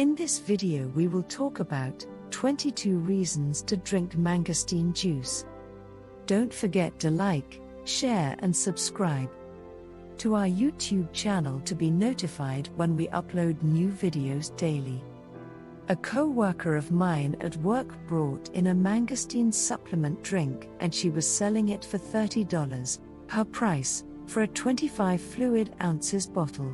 In this video we will talk about 22 reasons to drink mangosteen juice. Don't forget to like, share and subscribe to our YouTube channel to be notified when we upload new videos daily. A co-worker of mine at work brought in a mangosteen supplement drink and she was selling it for $30, her price, for a 25 fluid ounces bottle.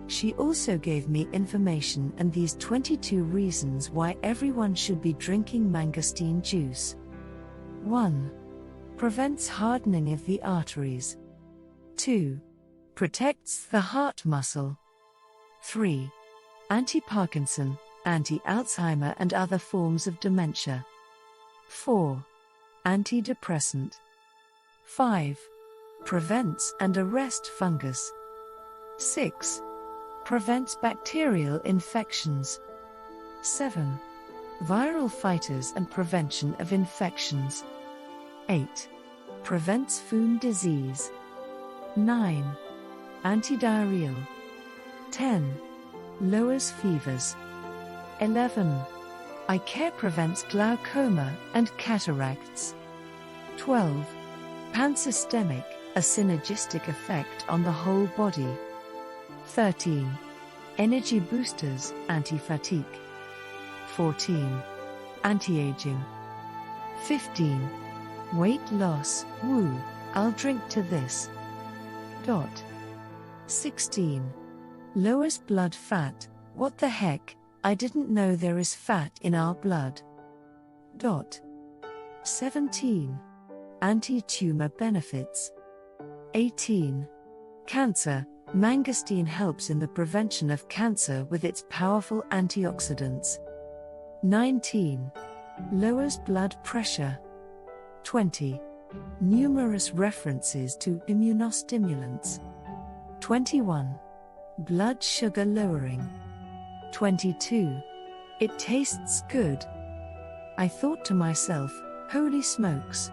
She also gave me information and these 22 reasons why everyone should be drinking mangosteen juice. 1. Prevents hardening of the arteries. 2. Protects the heart muscle. 3. Anti-Parkinson, anti-Alzheimer and other forms of dementia. 4. Antidepressant. 5. Prevents and arrests fungus. 6. Prevents bacterial infections. 7. Viral fighters and prevention of infections. 8. Prevents food disease. 9. Antidiarrheal. 10. Lowers fevers. 11. Eye care prevents glaucoma and cataracts. 12. Pansystemic, a synergistic effect on the whole body. 13. Energy boosters, anti-fatigue. 14. Anti-aging. 15. Weight loss, woo, I'll drink to this. 16. Lowers blood fat, what the heck, I didn't know there is fat in our blood. 17. Anti-tumor benefits. 18. Cancer, mangosteen helps in the prevention of cancer with its powerful antioxidants. 19. Lowers blood pressure. 20. Numerous references to immunostimulants. 21. Blood sugar lowering. 22. It tastes good. I thought to myself, holy smokes.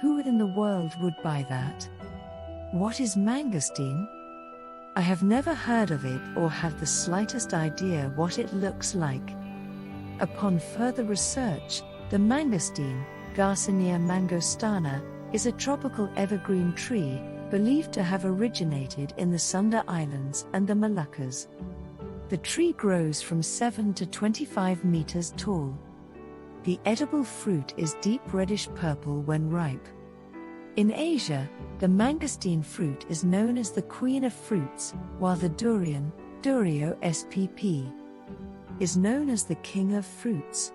Who in the world would buy that? What is mangosteen? I have never heard of it or have the slightest idea what it looks like. Upon further research, the mangosteen, Garcinia mangostana, is a tropical evergreen tree, believed to have originated in the Sunda Islands and the Moluccas. The tree grows from 7 to 25 meters tall. The edible fruit is deep reddish purple when ripe. In Asia, the mangosteen fruit is known as the queen of fruits, while the durian, Durio spp, is known as the king of fruits.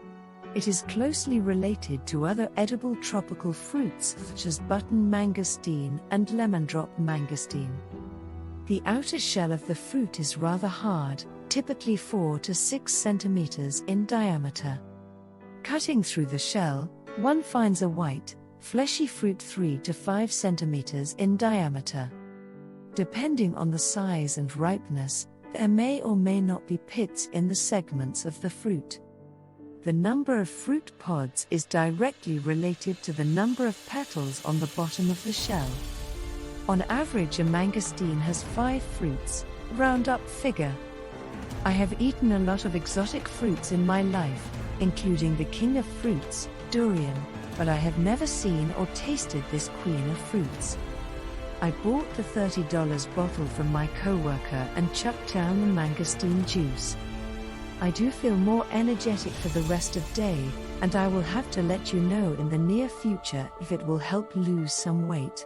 It is closely related to other edible tropical fruits such as button mangosteen and lemondrop mangosteen. The outer shell of the fruit is rather hard, typically 4 to 6 centimeters in diameter. Cutting through the shell, one finds a white, fleshy fruit 3 to 5 centimeters in diameter. Depending on the size and ripeness, there may or may not be pits in the segments of the fruit. The number of fruit pods is directly related to the number of petals on the bottom of the shell. On average, a mangosteen has 5 fruits, round up figure. I have eaten a lot of exotic fruits in my life, including the king of fruits, durian, but I have never seen or tasted this queen of fruits. I bought the $30 bottle from my co-worker and chucked down the mangosteen juice. I do feel more energetic for the rest of day, and I will have to let you know in the near future if it will help lose some weight.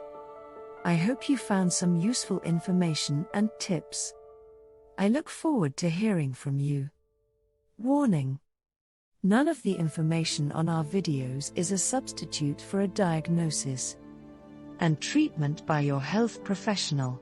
I hope you found some useful information and tips. I look forward to hearing from you. Warning: none of the information on our videos is a substitute for a diagnosis and treatment by your health professional.